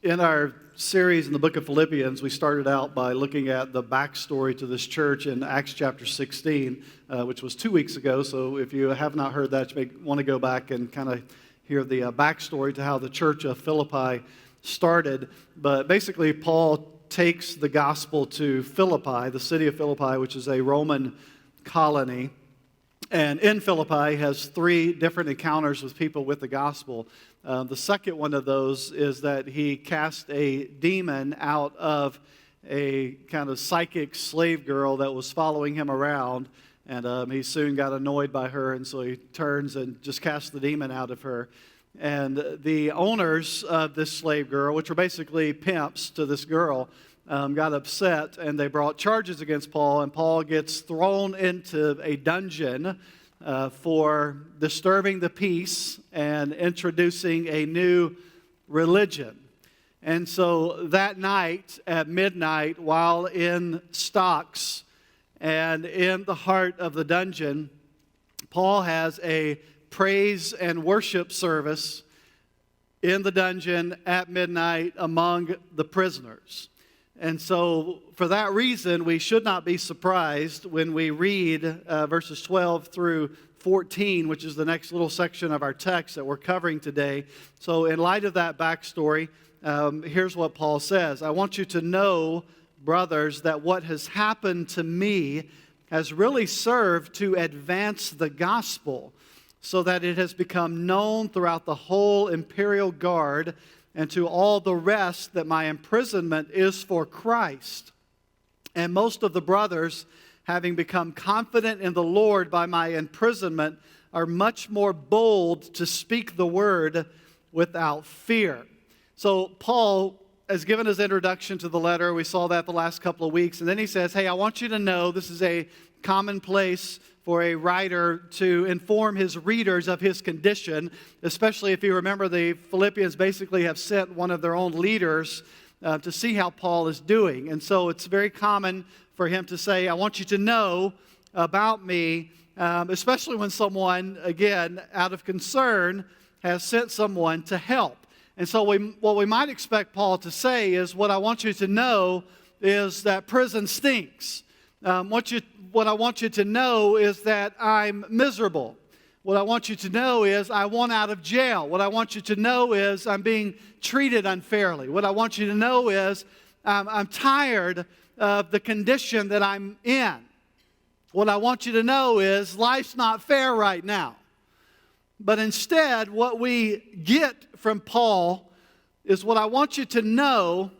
In our series in the book of Philippians, we started out by looking at the backstory to this church in Acts chapter 16, which was 2 weeks ago. So if you have not heard that, you may want to go back and kind of hear the backstory to how the church of Philippi started. But basically, Paul takes the gospel to Philippi, the city of Philippi, which is a Roman colony. And in Philippi has 3 different encounters with people with the gospel. The second one of those is that he cast a demon out of a kind of psychic slave girl that was following him around. And he soon got annoyed by her, and so he turns and just casts the demon out of her. And the owners of this slave girl, which were basically pimps to this girl, got upset, and they brought charges against Paul, and Paul gets thrown into a dungeon for disturbing the peace and introducing a new religion. And so that night at midnight, while in stocks and in the heart of the dungeon, Paul has a praise and worship service in the dungeon at midnight among the prisoners. And so, for that reason, we should not be surprised when we read verses 12 through 14, which is the next little section of our text that we're covering today. So, in light of that backstory, here's what Paul says. I want you to know, brothers, that what has happened to me has really served to advance the gospel, so that it has become known throughout the whole imperial guard and to all the rest that my imprisonment is for Christ. And most of the brothers, having become confident in the Lord by my imprisonment, are much more bold to speak the word without fear. So Paul has given his introduction to the letter. We saw that the last couple of weeks. And then he says, hey, I want you to know this is a commonplace for a writer to inform his readers of his condition, especially if you remember the Philippians basically have sent one of their own leaders to see how Paul is doing. And so it's very common for him to say, I want you to know about me, especially when someone, again, out of concern, has sent someone to help. And so what we might expect Paul to say is, what I want you to know is that prison stinks. What I want you to know is that I'm miserable. What I want you to know is I want out of jail. What I want you to know is I'm being treated unfairly. What I want you to know is I'm tired of the condition that I'm in. What I want you to know is life's not fair right now. But instead, what we get from Paul is what I want you to know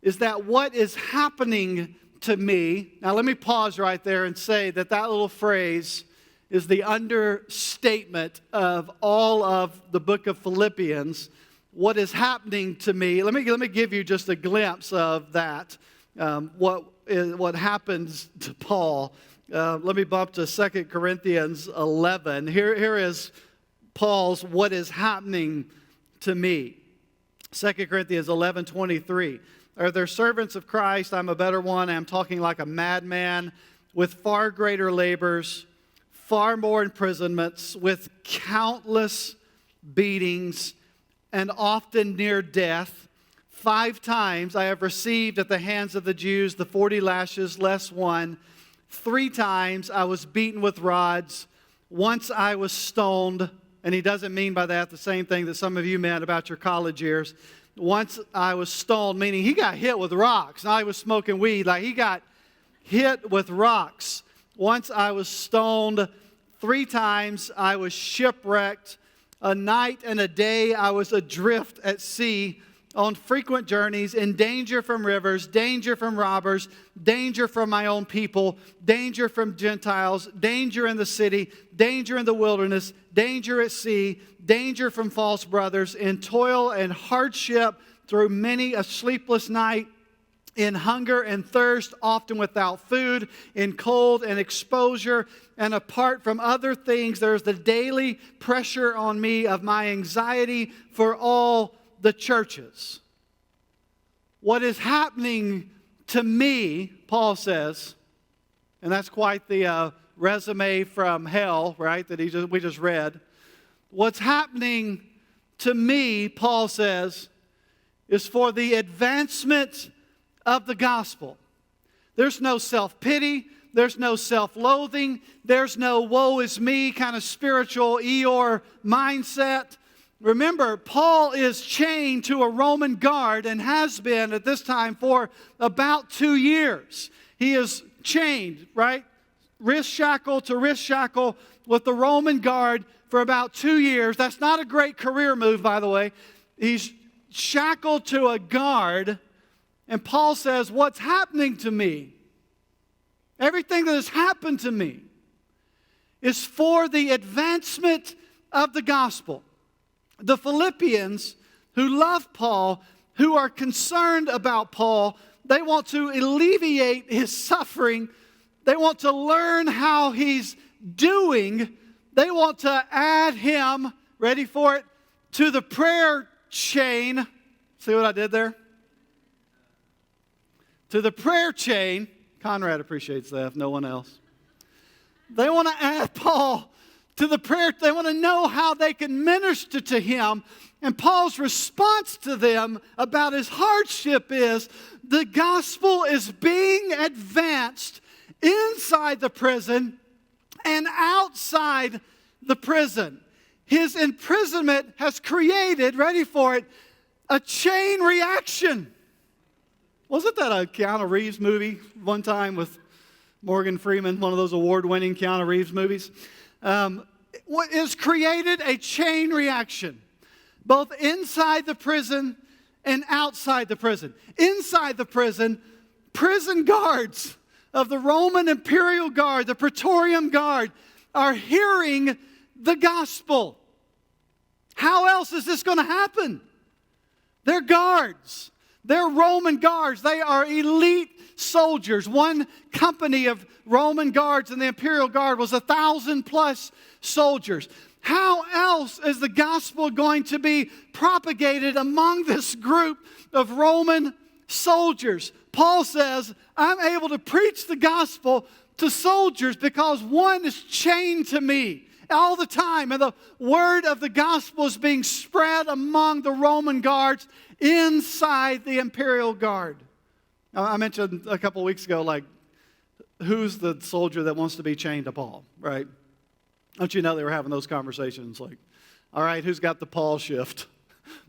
is that what is happening to me. Now let me pause right there and say that little phrase is the understatement of all of the book of Philippians. What is happening to me? Let me give you just a glimpse of that. What happens to Paul? Let me bump to 2 Corinthians 11. Here is Paul's what is happening to me. 2 Corinthians 11:23. Are there servants of Christ? I'm a better one. I'm talking like a madman, with far greater labors, far more imprisonments, with countless beatings, and often near death. 5 times I have received at the hands of the Jews the 40 lashes less one. 3 times I was beaten with rods. Once I was stoned. And he doesn't mean by that the same thing that some of you meant about your college years. Once I was stoned, meaning he got hit with rocks. Now he was smoking weed. Like he got hit with rocks. Once I was stoned. 3 times I was shipwrecked. A night and a day I was adrift at sea, on frequent journeys, in danger from rivers, danger from robbers, danger from my own people, danger from Gentiles, danger in the city, danger in the wilderness, danger at sea, danger from false brothers, in toil and hardship through many a sleepless night, in hunger and thirst, often without food, in cold and exposure, and apart from other things, there's the daily pressure on me of my anxiety for all the churches. What is happening to me, Paul says, and that's quite the resume from hell, right, that we just read. What's happening to me, Paul says, is for the advancement of the gospel. There's no self-pity. There's no self-loathing. There's no woe is me kind of spiritual Eeyore mindset. Remember, Paul is chained to a Roman guard and has been at this time for about 2 years. He is chained, right? Wrist shackle to wrist shackle with the Roman guard for about 2 years. That's not a great career move, by the way. He's shackled to a guard, and Paul says, what's happening to me? Everything that has happened to me is for the advancement of the gospel. The Philippians, who love Paul, who are concerned about Paul, they want to alleviate his suffering. They want to learn how he's doing. They want to add him, ready for it, to the prayer chain. See what I did there? To the prayer chain. Conrad appreciates that, if no one else. They want to add Paul to the prayer. They want to know how they can minister to him. And Paul's response to them about his hardship is, the gospel is being advanced inside the prison and outside the prison. His imprisonment has created, ready for it, a chain reaction. Wasn't that a Keanu Reeves movie one time with Morgan Freeman, one of those award-winning Keanu Reeves movies? What has created a chain reaction, both inside the prison and outside the prison. Inside the prison, prison guards of the Roman Imperial Guard, the Praetorian Guard, are hearing the gospel. How else is this going to happen? They're guards. They're Roman guards. They are elite soldiers. One company of Roman guards in the Imperial Guard was 1,000+ soldiers. How else is the gospel going to be propagated among this group of Roman soldiers? Paul says, I'm able to preach the gospel to soldiers because one is chained to me all the time. And the word of the gospel is being spread among the Roman guards inside the Imperial Guard. I mentioned a couple weeks ago, like, who's the soldier that wants to be chained to Paul, right? Don't you know they were having those conversations like, all right, who's got the Paul shift?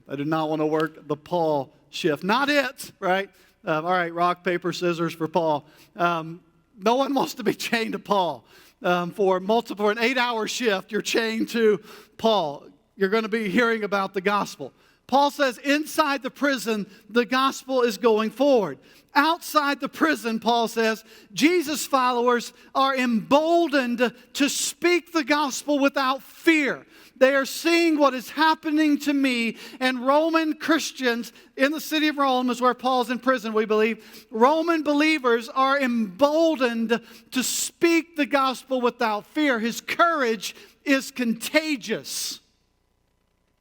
I do not want to work the Paul shift. Not it, right? All right, rock, paper, scissors for Paul. No one wants to be chained to Paul. For an 8-hour shift, you're chained to Paul. You're going to be hearing about the gospel. Paul says inside the prison, the gospel is going forward. Outside the prison, Paul says, Jesus followers are emboldened to speak the gospel without fear. They are seeing what is happening to me, and Roman Christians in the city of Rome is where Paul's in prison, we believe. Roman believers are emboldened to speak the gospel without fear. His courage is contagious.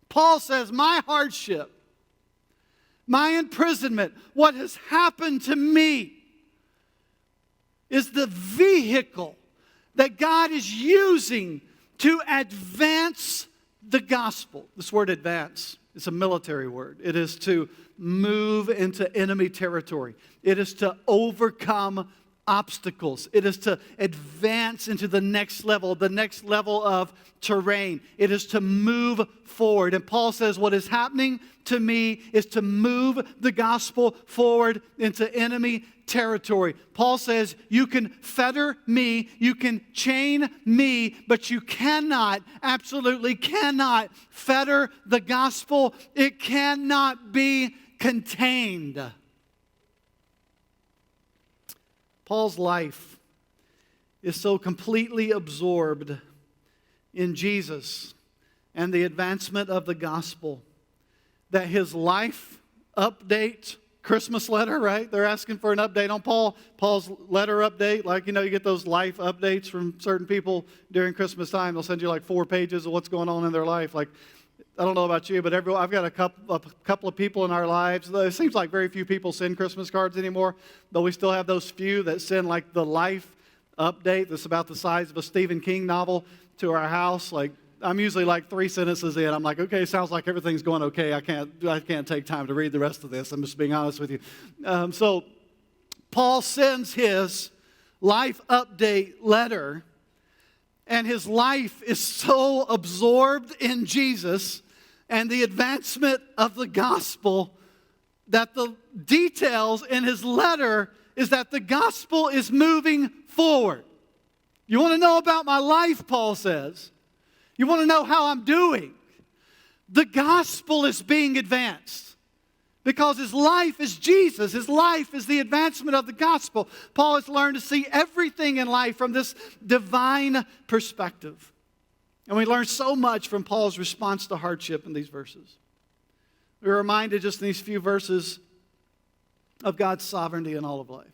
Paul says, my hardship, my imprisonment, what has happened to me is the vehicle that God is using to advance the gospel. This word advance is a military word. It is to move into enemy territory. It is to overcome obstacles. It is to advance into the next level of terrain. It is to move forward. And Paul says what is happening to me is to move the gospel forward into enemy territory. Paul says you can fetter me, you can chain me, but you cannot, absolutely cannot fetter the gospel. It cannot be contained. Paul's life is so completely absorbed in Jesus and the advancement of the gospel that his life update, Christmas letter, right? They're asking for an update on Paul's letter update. Like, you know, you get those life updates from certain people during Christmas time. They'll send you like 4 pages of what's going on in their life. Like, I don't know about you, but I've got a couple of people in our lives. It seems like very few people send Christmas cards anymore, but we still have those few that send like the life update that's about the size of a Stephen King novel to our house. Like, I'm usually like 3 sentences in. I'm like, okay, sounds like everything's going okay. I can't take time to read the rest of this. I'm just being honest with you. So Paul sends his life update letter, and his life is so absorbed in Jesus and the advancement of the gospel that the details in his letter is that the gospel is moving forward. You want to know about my life, Paul says. You want to know how I'm doing. The gospel is being advanced because his life is Jesus. His life is the advancement of the gospel. Paul has learned to see everything in life from this divine perspective. And we learn so much from Paul's response to hardship in these verses. We're reminded just in these few verses of God's sovereignty in all of life.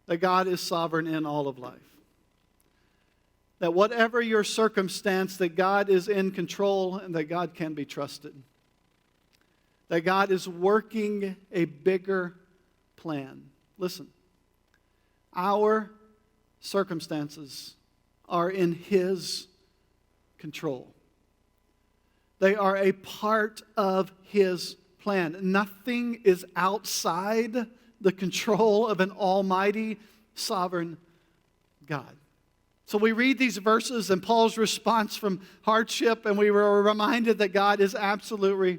That God is sovereign in all of life. That whatever your circumstance, that God is in control and that God can be trusted. That God is working a bigger plan. Listen, our circumstances are in His control. They are a part of His plan. Nothing is outside the control of an almighty, sovereign God. So we read these verses and Paul's response from hardship, and we were reminded that God is absolutely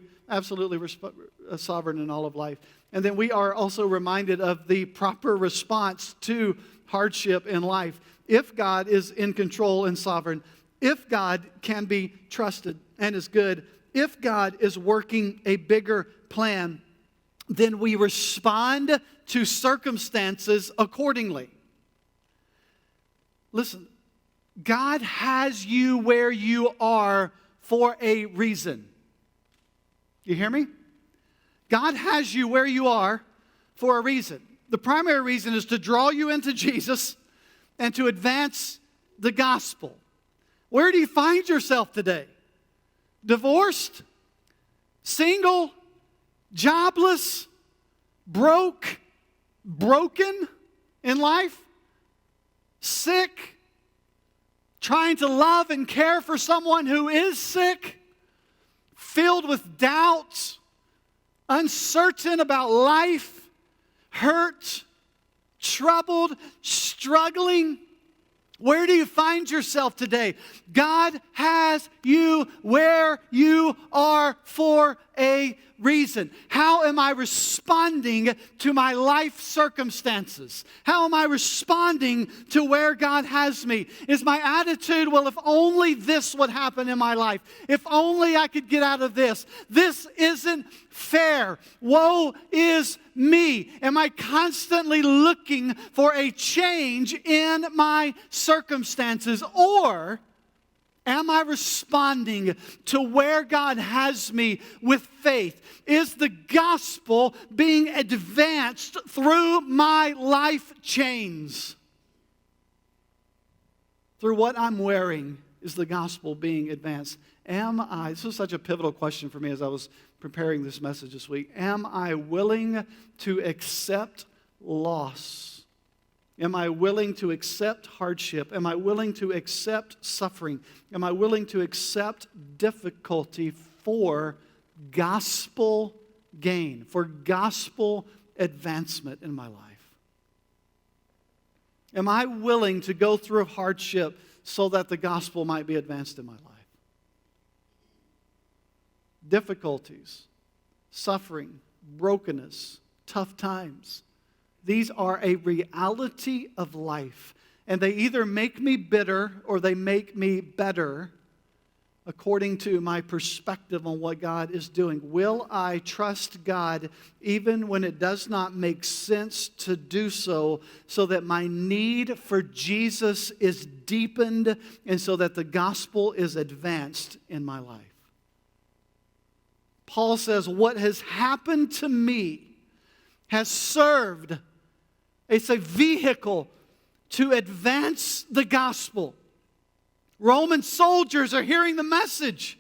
sovereign in all of life. And then we are also reminded of the proper response to hardship in life. If God is in control and sovereign, if God can be trusted and is good, if God is working a bigger plan, then we respond to circumstances accordingly. Listen, God has you where you are for a reason. You hear me? God has you where you are for a reason. The primary reason is to draw you into Jesus and to advance the gospel. Where do you find yourself today? Divorced? Single? Jobless? Broke? Broken in life? Sick? Trying to love and care for someone who is sick? Filled with doubts? Uncertain about life? Hurt? Troubled? Struggling? Where do you find yourself today? God has you where you are for a reason. How am I responding to my life circumstances? How am I responding to where God has me? Is my attitude, well, if only this would happen in my life. If only I could get out of this. This isn't fair. Woe is me. Am I constantly looking for a change in my circumstances? Or am I responding to where God has me with faith? Is the gospel being advanced through my life chains? Through what I'm wearing, is the gospel being advanced? This was such a pivotal question for me as I was preparing this message this week. Am I willing to accept loss? Am I willing to accept hardship? Am I willing to accept suffering? Am I willing to accept difficulty for gospel gain, for gospel advancement in my life? Am I willing to go through hardship so that the gospel might be advanced in my life? Difficulties, suffering, brokenness, tough times. These are a reality of life. And they either make me bitter or they make me better according to my perspective on what God is doing. Will I trust God even when it does not make sense to do so that my need for Jesus is deepened and so that the gospel is advanced in my life? Paul says, what has happened to me has served as a vehicle to advance the gospel. Roman soldiers are hearing the message.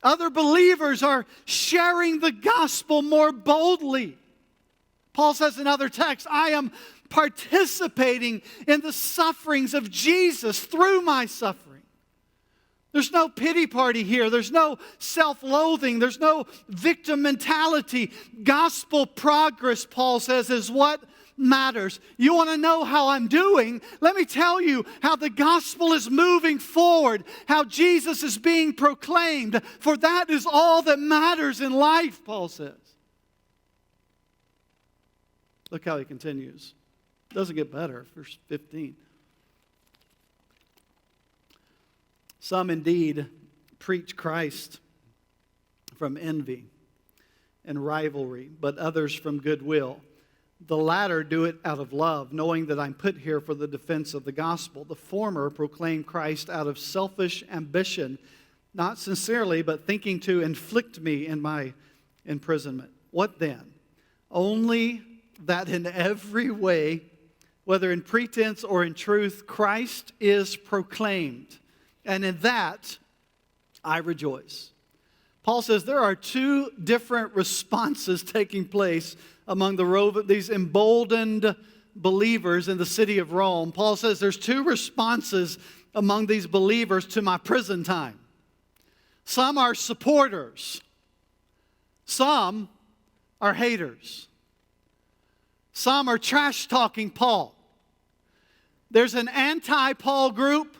Other believers are sharing the gospel more boldly. Paul says in other texts, I am participating in the sufferings of Jesus through my suffering. There's no pity party here. There's no self-loathing. There's no victim mentality. Gospel progress, Paul says, is what matters. You want to know how I'm doing? Let me tell you how the gospel is moving forward, how Jesus is being proclaimed, for that is all that matters in life, Paul says. Look how he continues. It doesn't get better. Verse 15. Some indeed preach Christ from envy and rivalry, but others from goodwill. The latter do it out of love, knowing that I'm put here for the defense of the gospel. The former proclaim Christ out of selfish ambition, not sincerely, but thinking to inflict me in my imprisonment. What then? Only that in every way, whether in pretense or in truth, Christ is proclaimed. And in that, I rejoice. Paul says there are two different responses taking place among these emboldened believers in the city of Rome. Paul says there's two responses among these believers to my prison time. Some are supporters. Some are haters. Some are trash-talking Paul. There's an anti-Paul group.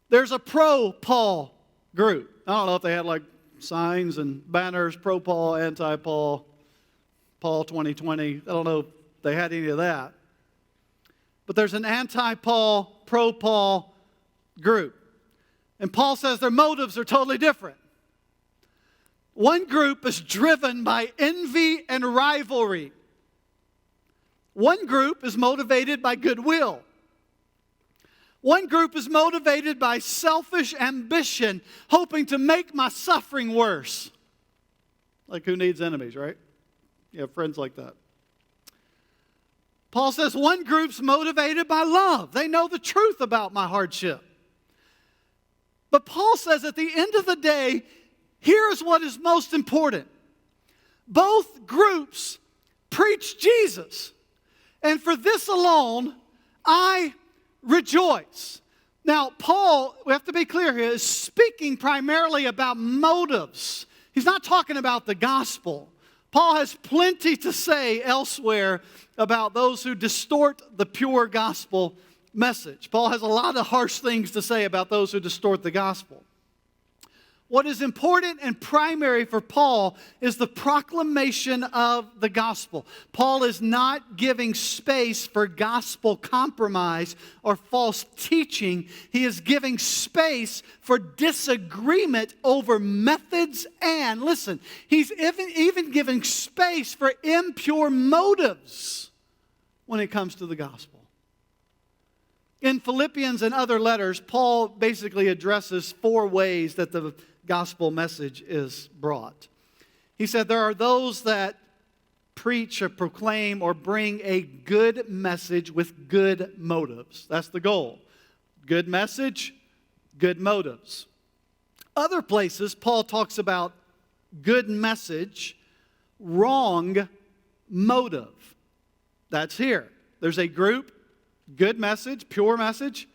There's a pro-Paul group. I don't know if they had like signs and banners, pro-Paul, anti-Paul, Paul 2020. I don't know if they had any of that. But there's an anti-Paul, pro-Paul group. And Paul says their motives are totally different. One group is driven by envy and rivalry. One group is motivated by goodwill. One group is motivated by selfish ambition, hoping to make my suffering worse. Like who needs enemies, right? You have friends like that. Paul says one group's motivated by love. They know the truth about my hardship. But Paul says at the end of the day, here's what is most important. Both groups preach Jesus. And for this alone, I rejoice. Now, Paul, we have to be clear here, is speaking primarily about motives. He's not talking about the gospel. Paul has plenty to say elsewhere about those who distort the pure gospel message. Paul has a lot of harsh things to say about those who distort the gospel. What is important and primary for Paul is the proclamation of the gospel. Paul is not giving space for gospel compromise or false teaching. He is giving space for disagreement over methods and, listen, he's even giving space for impure motives when it comes to the gospel. In Philippians and other letters, Paul basically addresses four ways that the gospel message is brought. He said there are those that preach or proclaim or bring a good message with good motives. That's the goal. Good message, good motives. Other places, Paul talks about good message, wrong motive. That's here. There's a group, good message, pure message,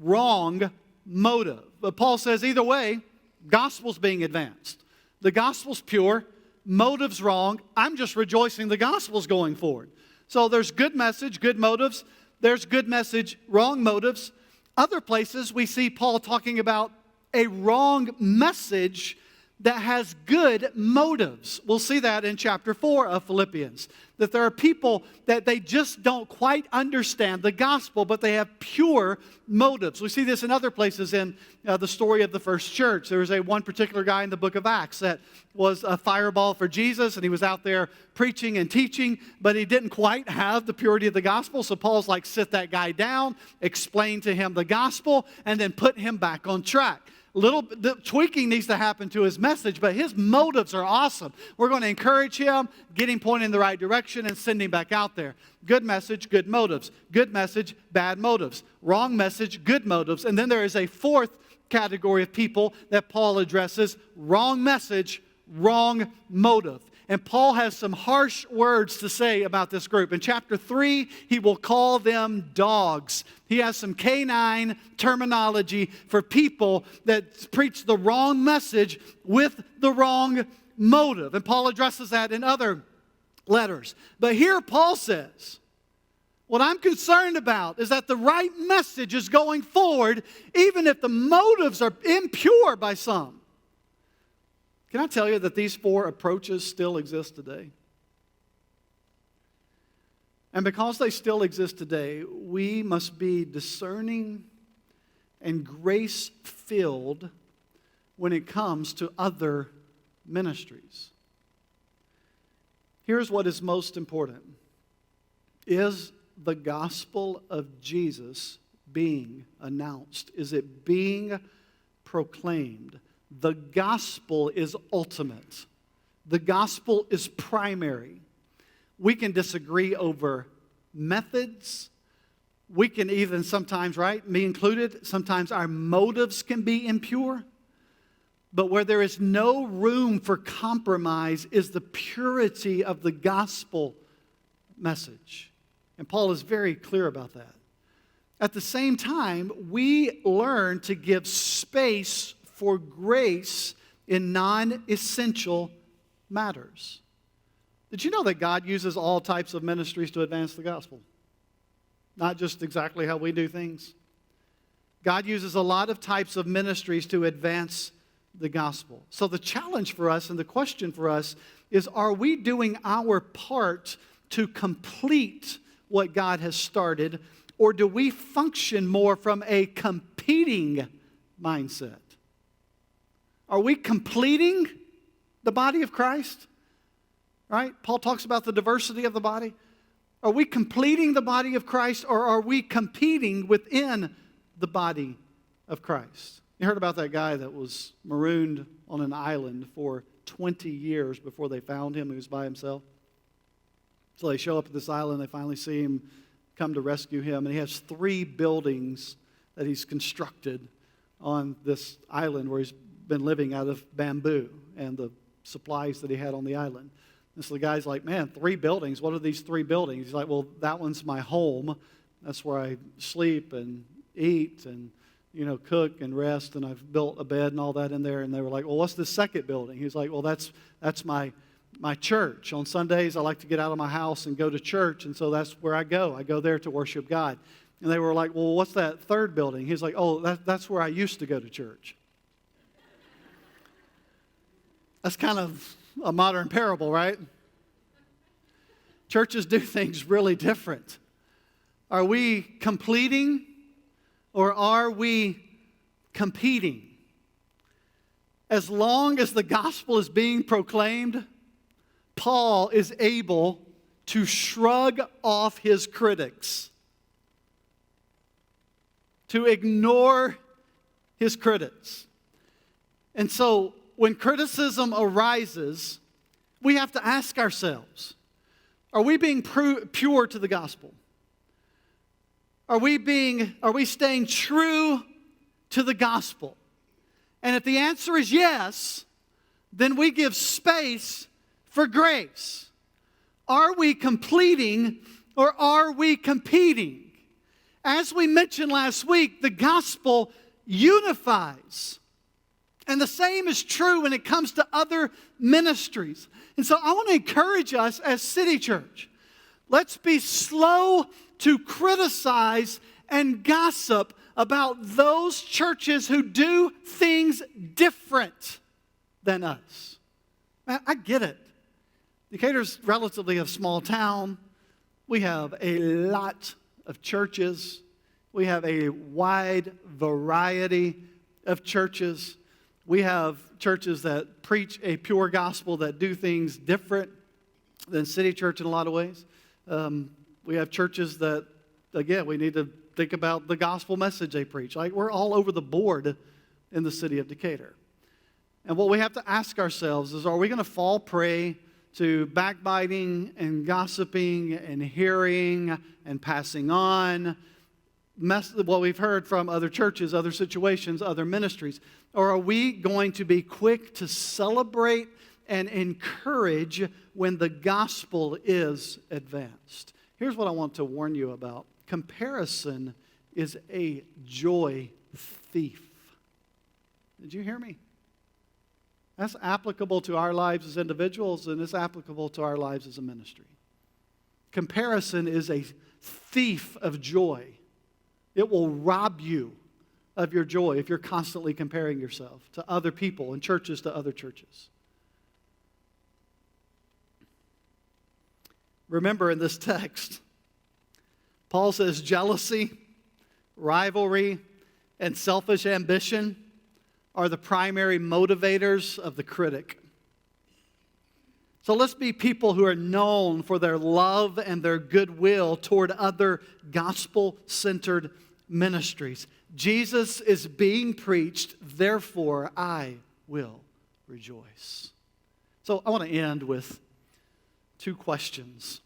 wrong motive. But Paul says either way, gospel's being advanced. The gospel's pure, motive's wrong. I'm just rejoicing the gospel's going forward. So there's good message, good motives. There's good message, wrong motives. Other places we see Paul talking about a wrong message that has good motives. We'll see that in chapter 4 of Philippians. That there are people that they just don't quite understand the gospel, but they have pure motives. We see this in other places in the story of the first church. There was one particular guy in the book of Acts that was a fireball for Jesus, and he was out there preaching and teaching, but he didn't quite have the purity of the gospel. So Paul's like, sit that guy down, explain to him the gospel, and then put him back on track. The tweaking needs to happen to his message, but his motives are awesome. We're going to encourage him, get him pointed in the right direction, and send him back out there. Good message, good motives. Good message, bad motives. Wrong message, good motives. And then there is a fourth category of people that Paul addresses: wrong message, wrong motive. And Paul has some harsh words to say about this group. In chapter 3, he will call them dogs. He has some canine terminology for people that preach the wrong message with the wrong motive. And Paul addresses that in other letters. But here Paul says, what I'm concerned about is that the right message is going forward, even if the motives are impure by some. Can I tell you that these 4 approaches still exist today? And because they still exist today, we must be discerning and grace-filled when it comes to other ministries. Here's what is most important. Is the gospel of Jesus being announced? Is it being proclaimed? The gospel is ultimate. The gospel is primary. We can disagree over methods. We can even sometimes, right, me included, sometimes our motives can be impure. But where there is no room for compromise is the purity of the gospel message. And Paul is very clear about that. At the same time, we learn to give space for grace in non-essential matters. Did you know that God uses all types of ministries to advance the gospel? Not just exactly how we do things. God uses a lot of types of ministries to advance the gospel. So the challenge for us and the question for us is, are we doing our part to complete what God has started, or do we function more from a competing mindset? Are we completing the body of Christ? Right? Paul talks about the diversity of the body. Are we completing the body of Christ, or are we competing within the body of Christ? You heard about that guy that was marooned on an island for 20 years before they found him. He was by himself. So they show up at this island. They finally see him come to rescue him. And he has 3 buildings that he's constructed on this island where he's been living out of bamboo and the supplies that he had on the island. And so the guy's like, man, 3 buildings. What are these 3 buildings? He's like, well, that one's my home. That's where I sleep and eat and, cook and rest. And I've built a bed and all that in there. And they were like, well, what's the second building? He's like, well, that's my church. On Sundays, I like to get out of my house and go to church. And so that's where I go. I go there to worship God. And they were like, well, what's that third building? He's like, oh, that's where I used to go to church. That's kind of a modern parable, right? Churches do things really different. Are we completing or are we competing? As long as the gospel is being proclaimed, Paul is able to shrug off his critics, to ignore his critics. And so when criticism arises, we have to ask ourselves, are we being pure to the gospel? Are we staying true to the gospel? And if the answer is yes, then we give space for grace. Are we completing or are we competing? As we mentioned last week, the gospel unifies. And the same is true when it comes to other ministries. And so I want to encourage us as City Church. Let's be slow to criticize and gossip about those churches who do things different than us. Man, I get it. Decatur's relatively a small town. We have a lot of churches. We have a wide variety of churches. We have churches that preach a pure gospel that do things different than City Church in a lot of ways. We have churches that, again, we need to think about the gospel message they preach. Like, we're all over the board in the city of Decatur. And what we have to ask ourselves is, are we going to fall prey to backbiting and gossiping and hearing and passing on what we've heard from other churches, other situations, other ministries? Or are we going to be quick to celebrate and encourage when the gospel is advanced. Here's what I want to warn you about. Comparison is a joy thief. Did you hear me? That's applicable to our lives as individuals, and it's applicable to our lives as a ministry. Comparison is a thief of joy. It will rob you of your joy if you're constantly comparing yourself to other people and churches to other churches. Remember in this text, Paul says jealousy, rivalry, and selfish ambition are the primary motivators of the critic. So let's be people who are known for their love and their goodwill toward other gospel-centered ministries. Jesus is being preached, therefore I will rejoice. So I want to end with two questions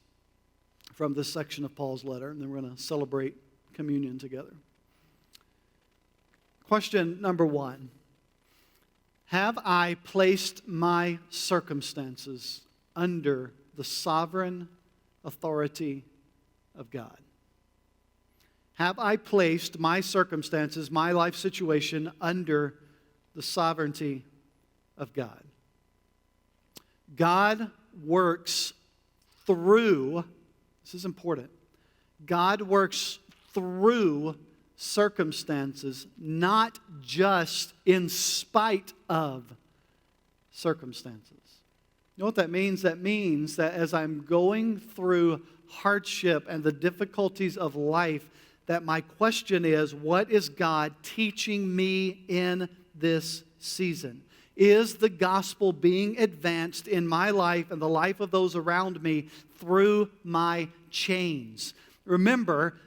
from this section of Paul's letter, and then we're going to celebrate communion together. Question number one. Have I placed my circumstances under the sovereign authority of God? Have I placed my circumstances, my life situation, under the sovereignty of God? God works through, this is important, God works through circumstances, not just in spite of circumstances. You know what that means? That means that as I'm going through hardship and the difficulties of life, that my question is, what is God teaching me in this season? Is the gospel being advanced in my life and the life of those around me through my chains? Remember,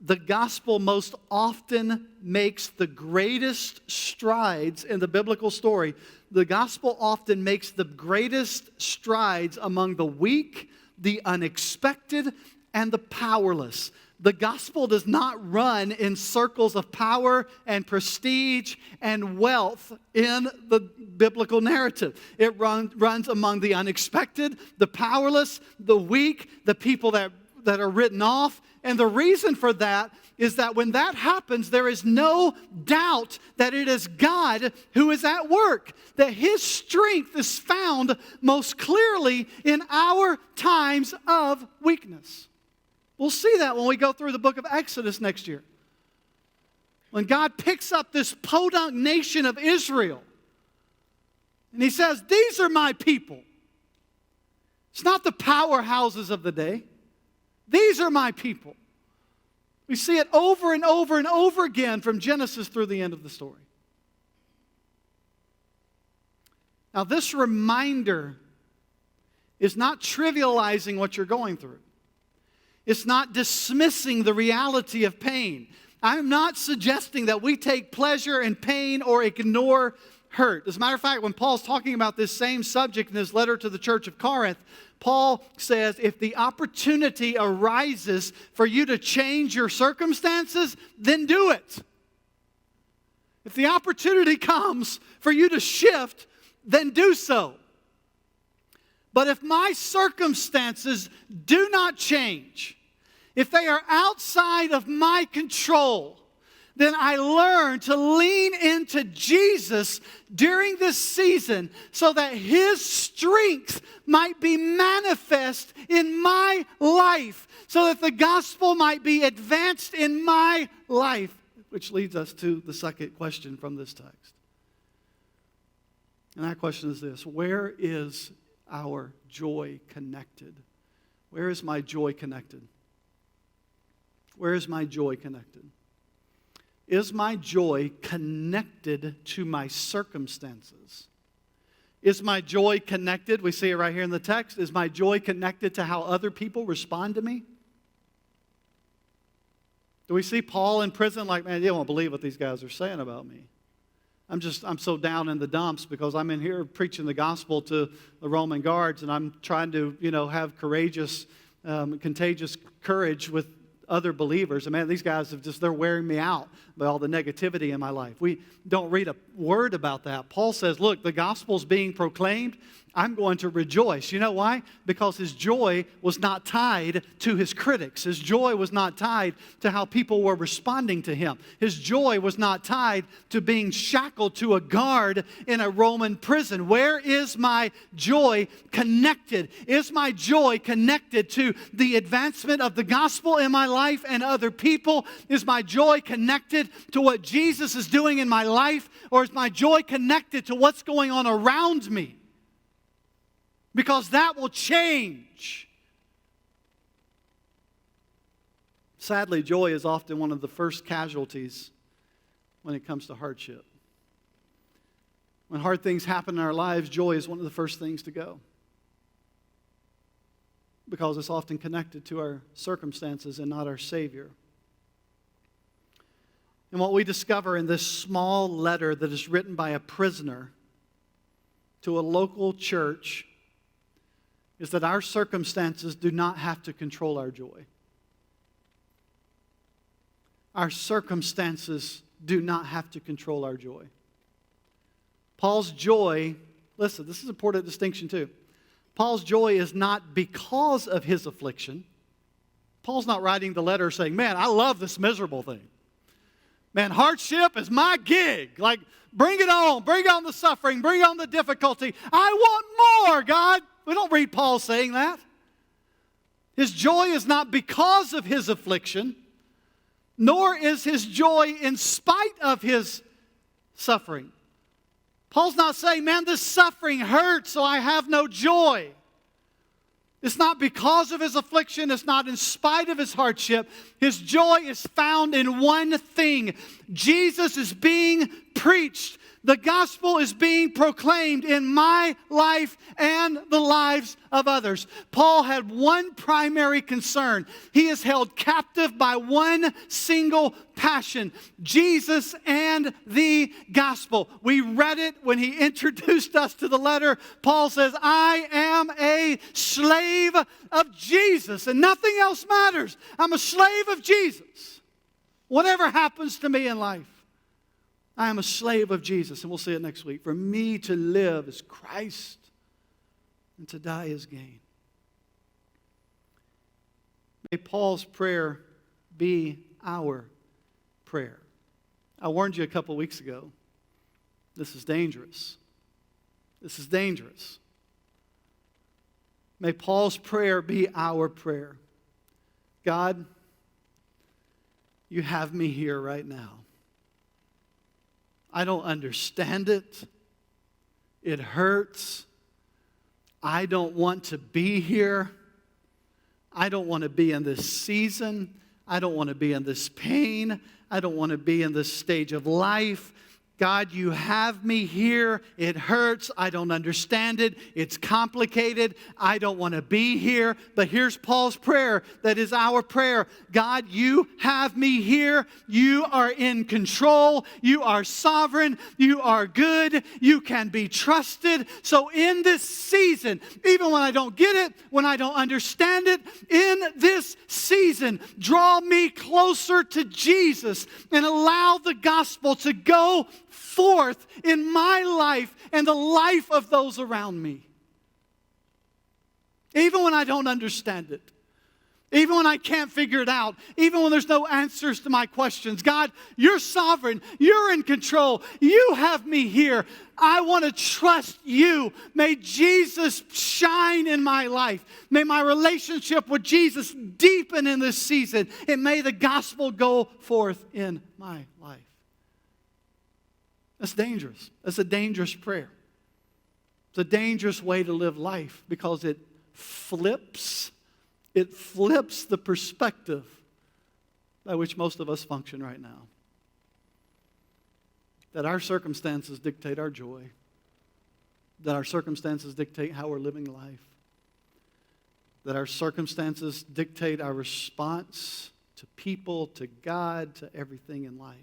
the gospel most often makes the greatest strides in the biblical story. The gospel often makes the greatest strides among the weak, the unexpected, and the powerless. The gospel does not run in circles of power and prestige and wealth in the biblical narrative. It runs among the unexpected, the powerless, the weak, the people that are written off. And the reason for that is that when that happens, there is no doubt that it is God who is at work, that His strength is found most clearly in our times of weakness. We'll see that when we go through the book of Exodus next year. When God picks up this podunk nation of Israel, and He says, these are my people. It's not the powerhouses of the day. These are my people. We see it over and over and over again from Genesis through the end of the story. Now, this reminder is not trivializing what you're going through. It's not dismissing the reality of pain. I'm not suggesting that we take pleasure in pain or ignore hurt. As a matter of fact, when Paul's talking about this same subject in his letter to the church of Corinth, Paul says, if the opportunity arises for you to change your circumstances, then do it. If the opportunity comes for you to shift, then do so. But if my circumstances do not change, if they are outside of my control, then I learn to lean into Jesus during this season so that His strength might be manifest in my life, so that the gospel might be advanced in my life. Which leads us to the second question from this text. And that question is this: where is our joy connected? Where is my joy connected? Where is my joy connected? Is my joy connected to my circumstances? Is my joy connected? We see it right here in the text. Is my joy connected to how other people respond to me? Do we see Paul in prison like, man, you won't believe what these guys are saying about me. I'm so down in the dumps because I'm in here preaching the gospel to the Roman guards, and I'm trying to, have courageous, contagious courage with other believers. And man, these guys they're wearing me out by all the negativity in my life. We don't read a word about that. Paul says, look, the gospel's being proclaimed. I'm going to rejoice. You know why? Because his joy was not tied to his critics. His joy was not tied to how people were responding to him. His joy was not tied to being shackled to a guard in a Roman prison. Where is my joy connected? Is my joy connected to the advancement of the gospel in my life and other people? Is my joy connected to what Jesus is doing in my life? Or is my joy connected to what's going on around me? Because that will change. Sadly, joy is often one of the first casualties when it comes to hardship. When hard things happen in our lives, joy is one of the first things to go. Because it's often connected to our circumstances and not our Savior. And what we discover in this small letter that is written by a prisoner to a local church is that our circumstances do not have to control our joy. Our circumstances do not have to control our joy. Paul's joy, listen, this is an important distinction too. Paul's joy is not because of his affliction. Paul's not writing the letter saying, man, I love this miserable thing. Man, hardship is my gig. Like, bring it on. Bring on the suffering. Bring on the difficulty. I want more, God. We don't read Paul saying that. His joy is not because of his affliction, nor is his joy in spite of his suffering. Paul's not saying, man, this suffering hurts, so I have no joy. It's not because of his affliction. It's not in spite of his hardship. His joy is found in one thing. Jesus is being preached. The gospel is being proclaimed in my life and the lives of others. Paul had one primary concern. He is held captive by one single passion, Jesus and the gospel. We read it when he introduced us to the letter. Paul says, I am a slave of Jesus, and nothing else matters. I'm a slave of Jesus. Whatever happens to me in life, I am a slave of Jesus, and we'll see it next week. For me to live is Christ, and to die is gain. May Paul's prayer be our prayer. I warned you a couple weeks ago. This is dangerous. This is dangerous. May Paul's prayer be our prayer. God, you have me here right now. I don't understand it. It hurts. I don't want to be here. I don't want to be in this season. I don't want to be in this pain. I don't want to be in this stage of life. God, you have me here. It hurts. I don't understand it. It's complicated. I don't want to be here. But here's Paul's prayer that is our prayer. God, you have me here. You are in control. You are sovereign. You are good. You can be trusted. So in this season, even when I don't get it, when I don't understand it, in this season, draw me closer to Jesus and allow the gospel to go forth in my life and the life of those around me. Even when I don't understand it. Even when I can't figure it out. Even when there's no answers to my questions. God, you're sovereign. You're in control. You have me here. I want to trust you. May Jesus shine in my life. May my relationship with Jesus deepen in this season. And may the gospel go forth in my life. That's dangerous. That's a dangerous prayer. It's a dangerous way to live life because it flips the perspective by which most of us function right now. That our circumstances dictate our joy. That our circumstances dictate how we're living life. That our circumstances dictate our response to people, to God, to everything in life.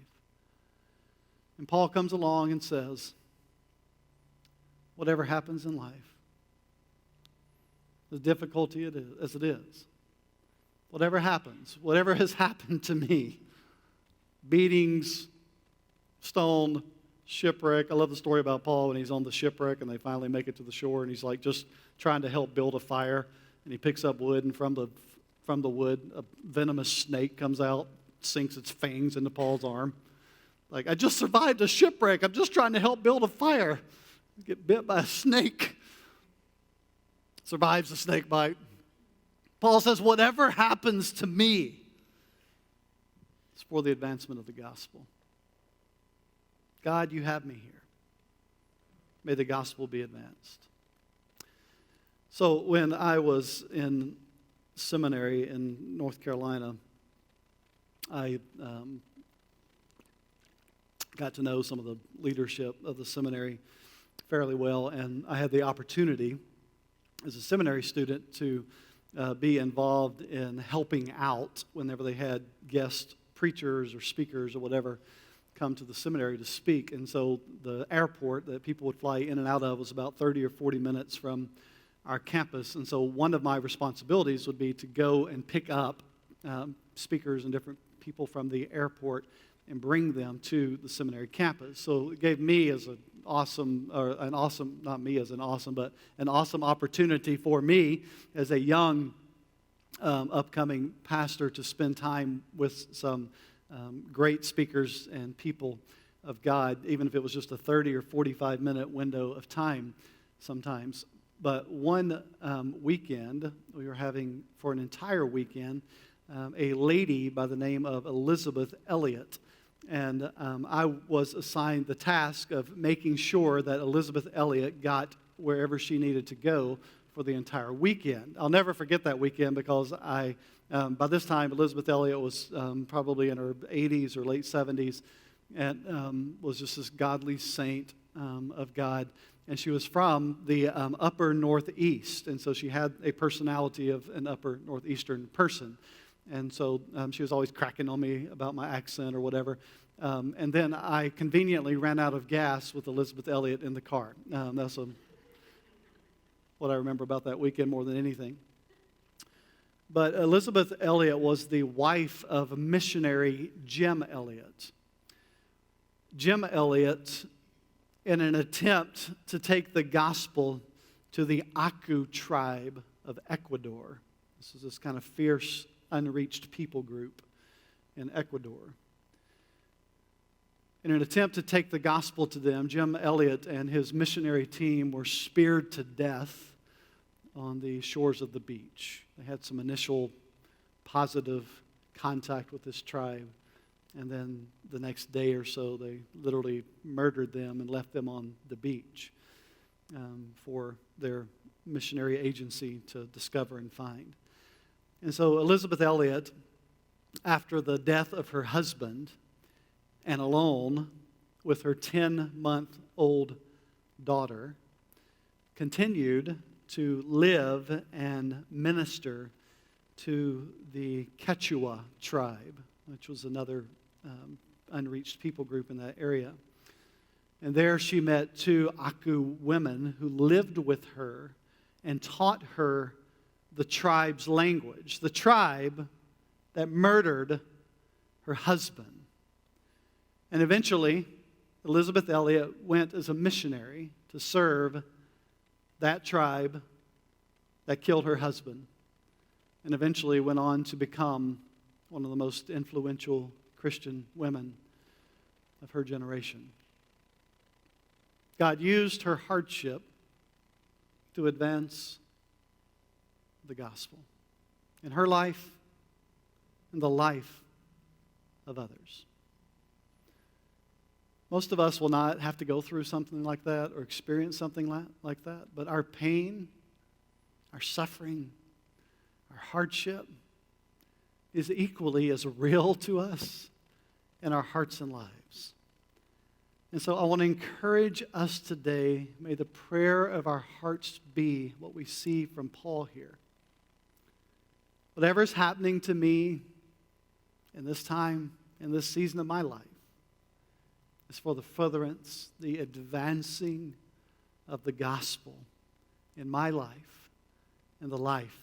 And Paul comes along and says, whatever happens in life, as difficulty as it is, whatever happens, whatever has happened to me, beatings, stoned, shipwreck. I love the story about Paul when he's on the shipwreck and they finally make it to the shore and he's like just trying to help build a fire. And he picks up wood and from the wood, a venomous snake comes out, sinks its fangs into Paul's arm. Like, I just survived a shipwreck. I'm just trying to help build a fire. Get bit by a snake. Survives the snake bite. Paul says, whatever happens to me is for the advancement of the gospel. God, you have me here. May the gospel be advanced. So when I was in seminary in North Carolina, I got to know some of the leadership of the seminary fairly well, and I had the opportunity as a seminary student to be involved in helping out whenever they had guest preachers or speakers or whatever come to the seminary to speak. And so the airport that people would fly in and out of was about 30 or 40 minutes from our campus. And so one of my responsibilities would be to go and pick up speakers and different people from the airport and bring them to the seminary campus. So it gave me as an awesome opportunity for me as a young upcoming pastor to spend time with some great speakers and people of God, even if it was just a 30 or 45-minute window of time sometimes. But one weekend, we were having, for an entire weekend, a lady by the name of Elizabeth Elliot. And I was assigned the task of making sure that Elizabeth Elliot got wherever she needed to go for the entire weekend. I'll never forget that weekend because by this time, Elizabeth Elliot was probably in her 80s or late 70s and was just this godly saint of God. And she was from the upper Northeast, and so she had a personality of an upper Northeastern person. And so she was always cracking on me about my accent or whatever. And then I conveniently ran out of gas with Elizabeth Elliot in the car. That's what I remember about that weekend more than anything. But Elizabeth Elliot was the wife of missionary Jim Elliot. Jim Elliot, in an attempt to take the gospel to the Aku tribe of Ecuador. This is this kind of fierce, unreached people group in Ecuador. In an attempt to take the gospel to them, Jim Elliot and his missionary team were speared to death on the shores of the beach. They had some initial positive contact with this tribe, and then the next day or so, they literally murdered them and left them on the beach for their missionary agency to discover and find. And so Elizabeth Elliot, after the death of her husband, and alone with her 10-month-old daughter, continued to live and minister to the Quechua tribe, which was another unreached people group in that area. And there she met two Aku women who lived with her and taught her the tribe's language, the tribe that murdered her husband. And eventually, Elizabeth Elliot went as a missionary to serve that tribe that killed her husband, and eventually went on to become one of the most influential Christian women of her generation. God used her hardship to advance the gospel in her life and the life of others. Most of us will not have to go through something like that or experience something like that, but our pain, our suffering, our hardship is equally as real to us in our hearts and lives. And so I want to encourage us today, may the prayer of our hearts be what we see from Paul here. Whatever is happening to me in this time, in this season of my life, is for the furtherance, the advancing of the gospel in my life and the life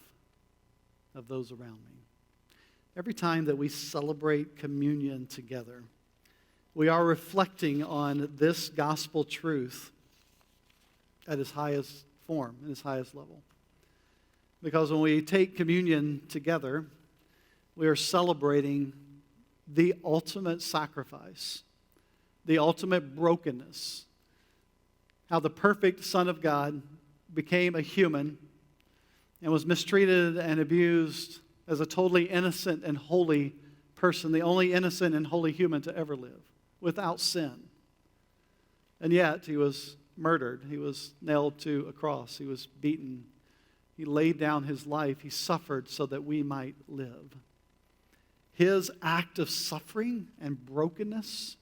of those around me. Every time that we celebrate communion together, we are reflecting on this gospel truth at its highest form, in its highest level. Because when we take communion together, we are celebrating the ultimate sacrifice, the ultimate brokenness, how the perfect Son of God became a human and was mistreated and abused as a totally innocent and holy person, the only innocent and holy human to ever live, without sin. And yet, he was murdered. He was nailed to a cross. He was beaten. He laid down his life. He suffered so that we might live. His act of suffering and brokenness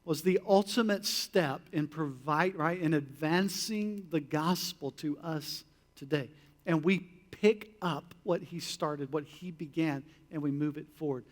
was the ultimate step in in advancing the gospel to us today. And we pick up what he started, what he began, and we move it forward.